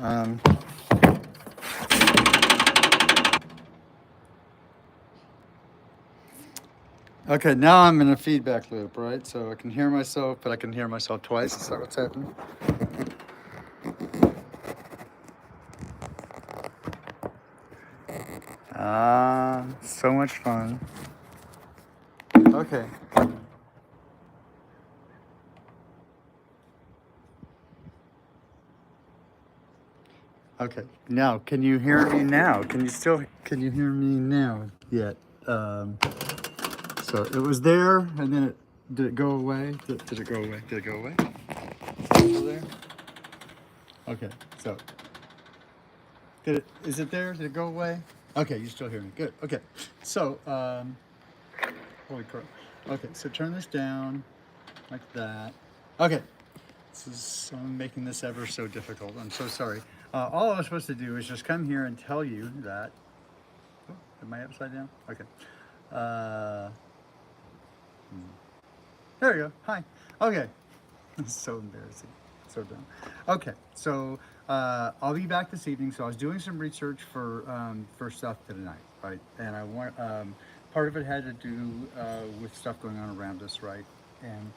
Um, okay, now I'm in a feedback loop, right? So I can hear myself, but I can hear myself twice. Is that what's happening? So much fun. Okay. Okay. Now, can you hear me now? Can you hear me now yet? Um, so it was there, and then did it go away? Did it go away? Did it go away? Still there? Okay. So, is it there? Did it go away? Okay, you still hear me. Good. Okay. So, holy crap. Okay, so turn this down like that. Okay, I'm making this ever so difficult. I'm so sorry. All I was supposed to do is just come here and tell you that. Oh, am I upside down? Okay. Uh, there we go. Hi. Okay. So embarrassing. So dumb. Okay, so I'll be back this evening. So I was doing some research for stuff tonight, right? And I want part of it had to do with stuff going on around us, right? And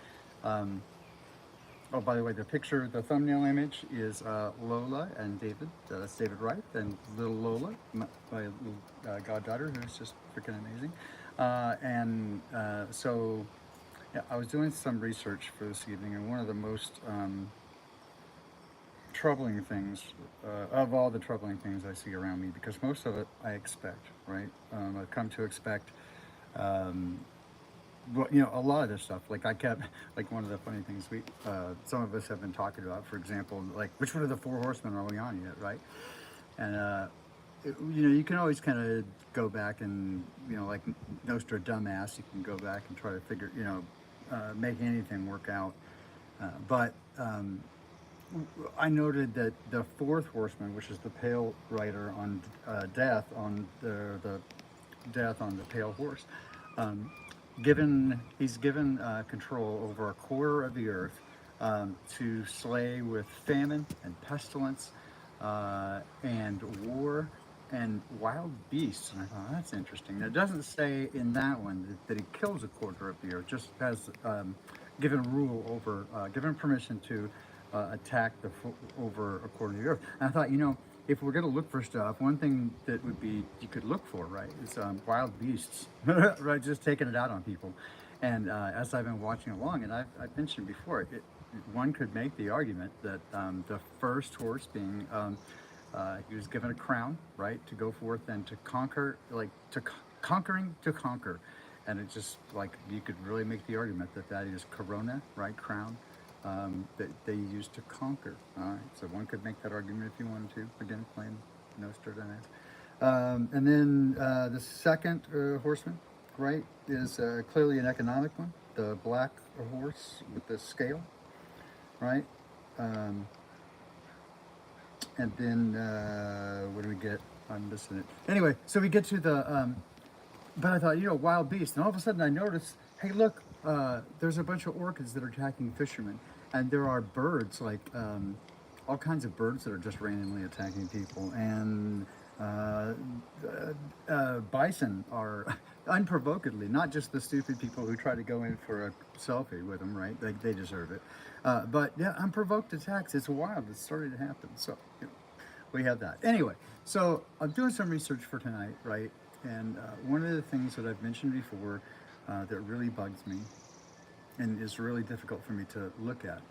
oh, by the way, the thumbnail image is Lola and David. That's David Wright and little Lola, my little goddaughter, who's just freaking amazing. So, yeah, I was doing some research for this evening, and one of the most troubling things, of all the troubling things I see around me, because most of it I expect, right? I've come to expect um, well, a lot of this stuff. Like I kept, like one of the funny things some of us have been talking about, for example, like which one of the four horsemen are we on yet, right? And you can always kind of go back and like Nostradamus, you can go back and try to figure, make anything work out. But I noted that the fourth horseman, which is the pale rider on death on the death on the pale horse, um, he's given control over a quarter of the earth to slay with famine and pestilence and war and wild beasts. And I thought that's interesting. It doesn't say in that one that he kills a quarter of the earth. Just has given permission to attack over a quarter of the earth. And I thought, if we're going to look for stuff, one thing that would be you could look for, right, is wild beasts, right, just taking it out on people. And as I've been watching along, and I've mentioned before, one could make the argument that the first horse being he was given a crown, right, to go forth and to conquer, like conquering to conquer, and it just like you could really make the argument that that is corona, right, crown, that they used to conquer. All right, so one could make that argument if you wanted to. Again, playing Nostradamus. And then the second horseman, right, is clearly an economic one. The black horse with the scale, right? Um, and then what do we get? I'm missing it. Anyway, so we get to the but I thought, wild beast. And all of a sudden I noticed, hey, look, there's a bunch of orchids that are attacking fishermen. And there are birds, like all kinds of birds that are just randomly attacking people. And uh, bison are unprovokedly, not just the stupid people who try to go in for a selfie with them, right? They deserve it. But yeah, unprovoked attacks, it's wild. It's starting to happen. So, we have that. Anyway, so I'm doing some research for tonight, right? And one of the things that I've mentioned before that really bugs me and is really difficult for me to look at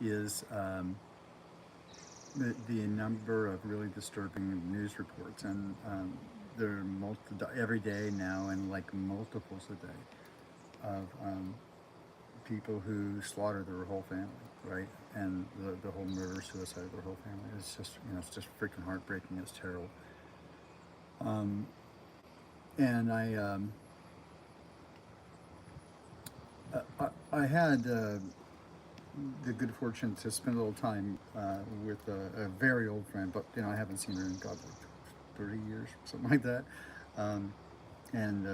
is the number of really disturbing news reports. And there are every day now, and like multiples a day, of people who slaughter their whole family, right? And the whole murder, suicide of their whole family. It's just, it's just freaking heartbreaking. It's terrible. And I had the good fortune to spend a little time with a very old friend, but I haven't seen her in God like 30 years, something like that. Um, and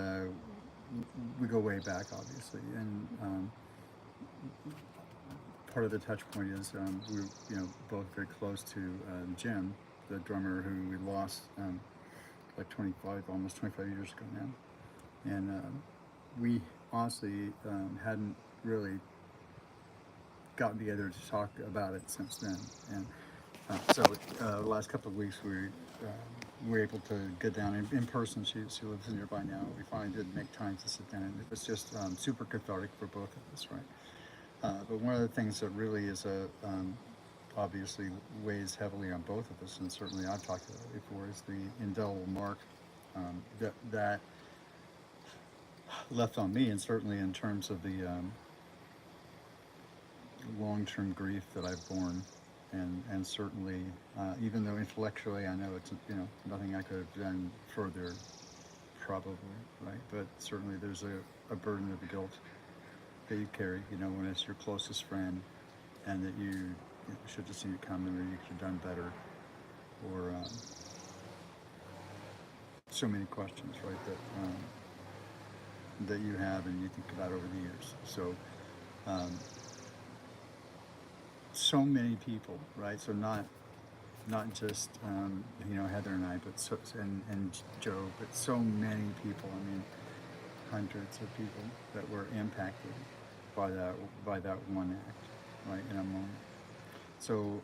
we go way back, obviously. And part of the touch point is we were, both very close to Jim, the drummer who we lost like 25, almost 25 years ago now. And we honestly hadn't really gotten together to talk about it since then. And so the last couple of weeks we were able to get down in person. She lives nearby now. We finally did make time to sit down. It was just super cathartic for both of us, right? But one of the things that really is obviously weighs heavily on both of us, and certainly I've talked about it before, is the indelible mark that left on me, and certainly in terms of the long-term grief that I've borne, and certainly even though intellectually I know it's nothing I could have done further, probably, right? But certainly there's a burden of guilt that you carry, when it's your closest friend, and that you should have seen it coming, or you could have done better, or so many questions, right, that you have and you think about over the years. So, so many people, right? So not just Heather and I, but and Joe, but so many people. I mean, hundreds of people that were impacted by that one act, right, in a moment. So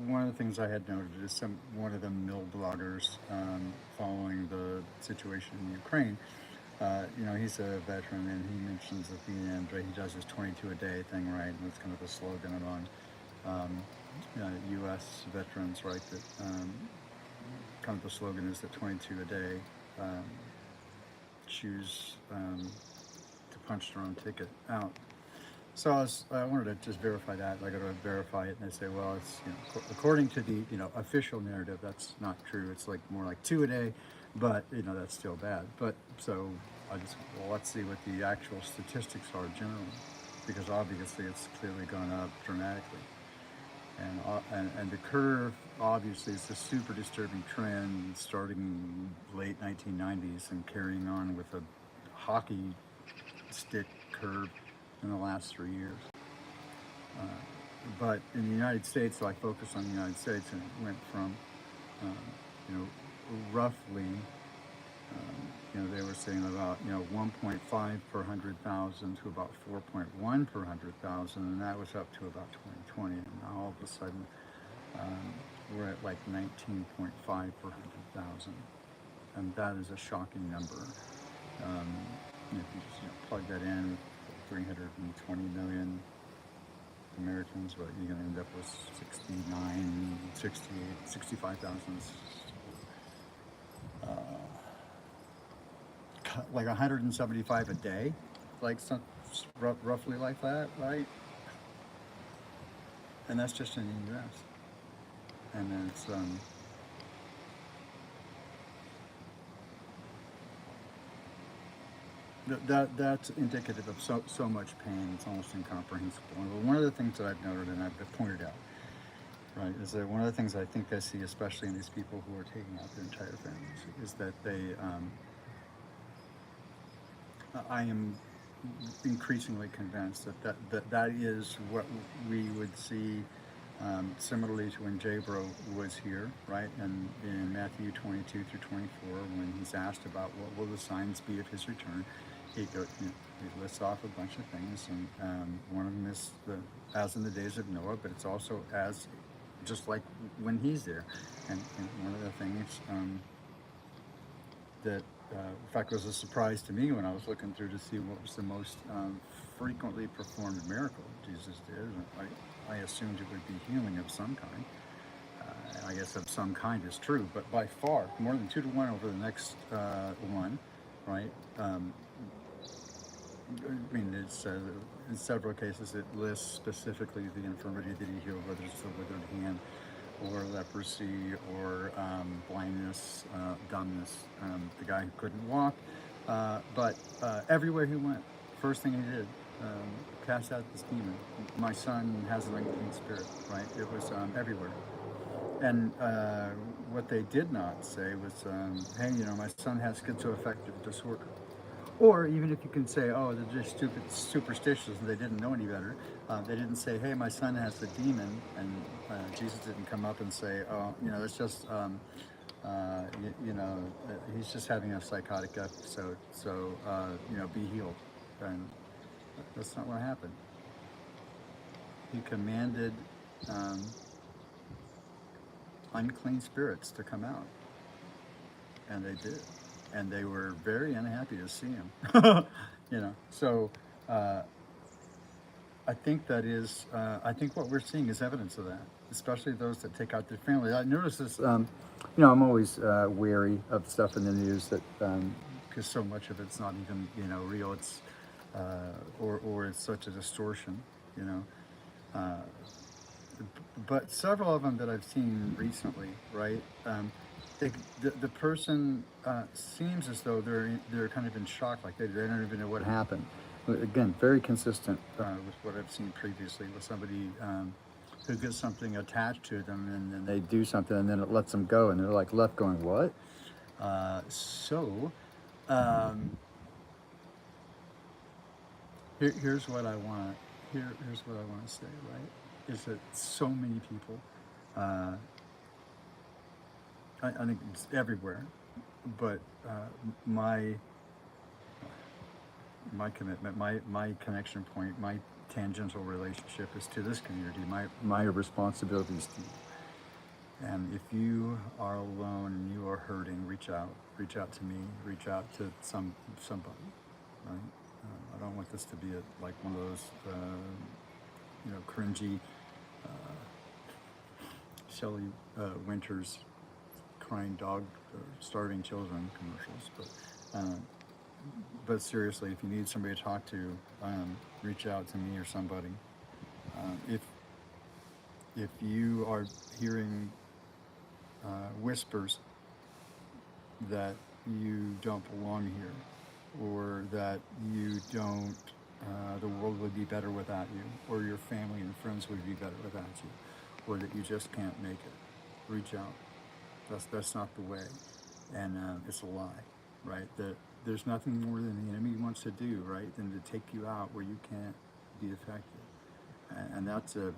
one of the things I had noted is one of the mill bloggers following the situation in Ukraine. He's a veteran, and he mentions at the end, right, he does his 22 a day thing, right, and it's kind of a slogan among U.S. veterans, right, that kind of the slogan is that 22 a day choose to punch their own ticket out. So I wanted to just verify that. I go to verify it, and they say, well, it's according to the official narrative, that's not true. It's like more like 2 a day, but that's still bad. But so let's see what the actual statistics are generally, because obviously it's clearly gone up dramatically. And the curve obviously is a super disturbing trend starting late 1990s and carrying on with a hockey stick curve in the last 3 years. But in the United States, so I focused on the United States, and it went from, roughly, they were saying about, 1.5 per 100,000 to about 4.1 per 100,000, and that was up to about 2020. And now all of a sudden, we're at like 19.5 per 100,000, and that is a shocking number. If you just plug that in, 320 million Americans, but you're going to end up with 69, 68, 65,000. Like 175 a day, like roughly like that, right? And that's just in the U.S. And then it's That's indicative of so much pain. It's almost incomprehensible. And one of the things that I've noted and I've pointed out, right, is that one of the things I think I see, especially in these people who are taking out their entire families, is that I am increasingly convinced that is what we would see, similarly to when Jabro was here, right? And in Matthew 22 through 24, when he's asked about what will the signs be of his return, he lists off a bunch of things, and one of them is as in the days of Noah, but it's also as just like when he's there. And one of the things that, in fact, was a surprise to me when I was looking through to see what was the most frequently performed miracle Jesus did. I assumed it would be healing of some kind. I guess of some kind is true, but by far, more than 2 to 1 over the next one, right? I mean, it's in several cases it lists specifically the infirmity that he healed, whether it's the withered hand, or leprosy, or blindness, dumbness, the guy who couldn't walk. But everywhere he went, first thing he did, cast out this demon. My son has an unclean spirit, right? It was everywhere. And what they did not say was, hey, my son has schizoaffective disorder. Or even if you can say, oh, they're just stupid, superstitious, and they didn't know any better. They didn't say, hey, my son has a demon, and Jesus didn't come up and say, oh, it's just, he's just having a psychotic episode, so, be healed. And that's not what happened. He commanded unclean spirits to come out, and they did, and they were very unhappy to see him. So I think that is, I think what we're seeing is evidence of that, especially those that take out their family. I notice this, I'm always wary of stuff in the news that, because so much of it's not even, real. It's, or it's such a distortion, you know. Uh, but several of them that I've seen recently, right? The person seems as though they're kind of in shock, like they don't even know what happened. Again, very consistent with what I've seen previously with somebody who gets something attached to them, and then they do something, and then it lets them go, and they're like left going, what? So um, here's what I want. Here's what I want to say. Right? Is that so many people? I think it's everywhere, but my commitment, my connection point, my tangential relationship is to this community. My responsibility is to you. And if you are alone and you are hurting, reach out. Reach out to me. Reach out to somebody. Right? I don't want this to be like one of those cringy Shelley Winters crying dog or starving children commercials, but seriously, if you need somebody to talk to, reach out to me or somebody. If you are hearing whispers that you don't belong here, or that you don't, the world would be better without you, or your family and friends would be better without you, or that you just can't make it, reach out. That's not the way, and it's a lie, right? That there's nothing more than the enemy wants to do, right, than to take you out where you can't be effective, and that's a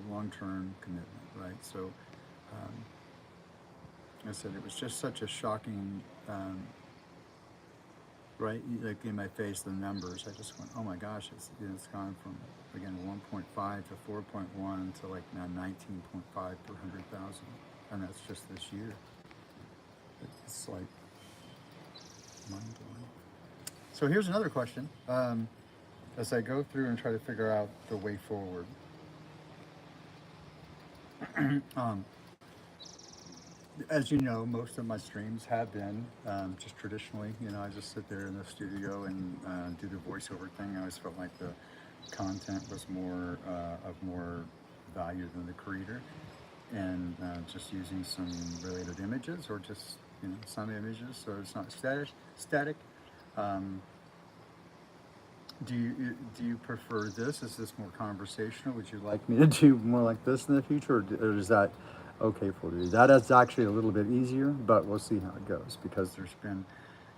long-term commitment, right? So, I said it was just such a shocking, right? Like in my face, the numbers. I just went, oh my gosh, it's gone from again 1.5 to 4.1 to like now 19.5 per 100,000. And that's just this year. It's like mind-blowing. So here's another question. As I go through and try to figure out the way forward, as you know, most of my streams have been just traditionally. I just sit there in the studio and do the voiceover thing. I always felt like the content was more of more value than the creator. And just using some related images, or just some images, so it's not static. do you prefer this? Is this more conversational? Would you like me to do more like this in the future, or is that okay for you? That is actually a little bit easier, but we'll see how it goes because there's been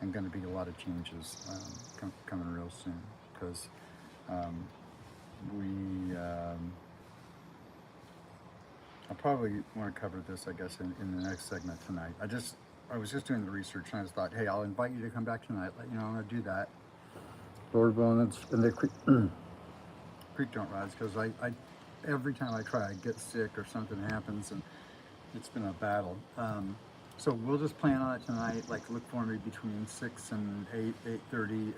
and going to be a lot of changes coming real soon because um, we. I'll probably want to cover this, I guess, in the next segment tonight. I was just doing the research and I just thought, hey, I'll invite you to come back tonight. Let you know I'm going to do that. Lord willing, and the creek don't rise because every time I try, I get sick or something happens, and it's been a battle. So we'll just plan on it tonight. Like look for me between 6 and 8:30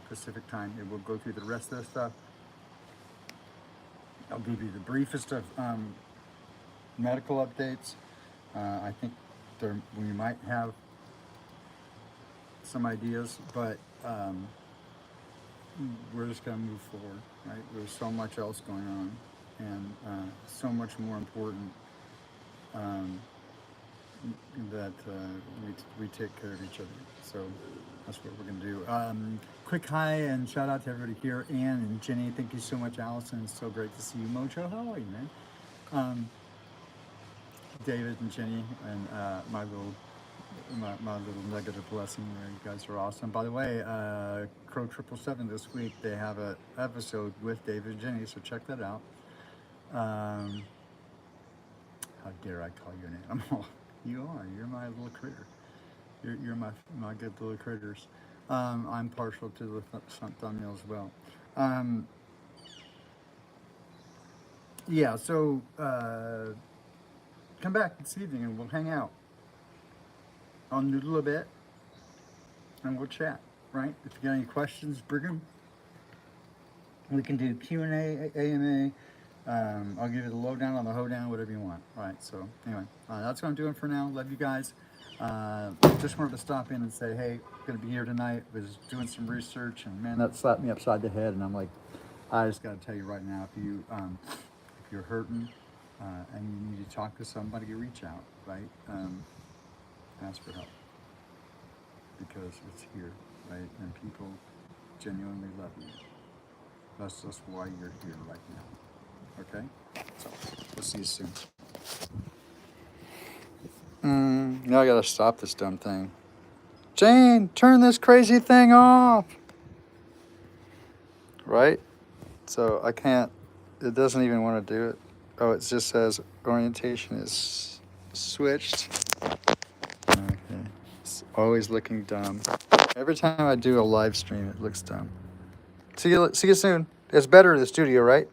Pacific time, and we'll go through the rest of the stuff. I'll give you the briefest of medical updates. I think we might have some ideas, but we're just going to move forward, right? There's so much else going on, and so much more important that we take care of each other. So that's what we're going to do. Quick hi and shout out to everybody here. Ann and Jenny, thank you so much. Allison, it's so great to see you. Mojo, how are you, man? David and Jenny and my little nugget of blessing there. You guys are awesome. By the way, Crow 777 this week, they have an episode with David and Jenny, so check that out. How dare I call you an animal? You are. You're my little critter. You're my good little critters. I'm partial to the thumbnail as well. Yeah, so come back this evening and we'll hang out. I'll noodle a bit and we'll chat, right? If you got any questions, bring them. We can do Q&A, AMA. I'll give you the lowdown on the hoedown, whatever you want. All right, so anyway, that's what I'm doing for now. Love you guys. Just wanted to stop in and say, hey, gonna be here tonight. Was doing some research, and man, that slapped me upside the head. And I'm like, I just got to tell you right now, if you're hurting and you need to talk to somebody, you reach out, right? Ask for help because it's here, right? And people genuinely love you. That's just why you're here right now. Okay? So, we'll see you soon. Now I gotta stop this dumb thing. Jane, turn this crazy thing off! Right? So I can't, it doesn't even want to do it. Oh, it just says orientation is switched. Okay. It's always looking dumb. Every time I do a live stream, it looks dumb. See you soon. It's better in the studio, right?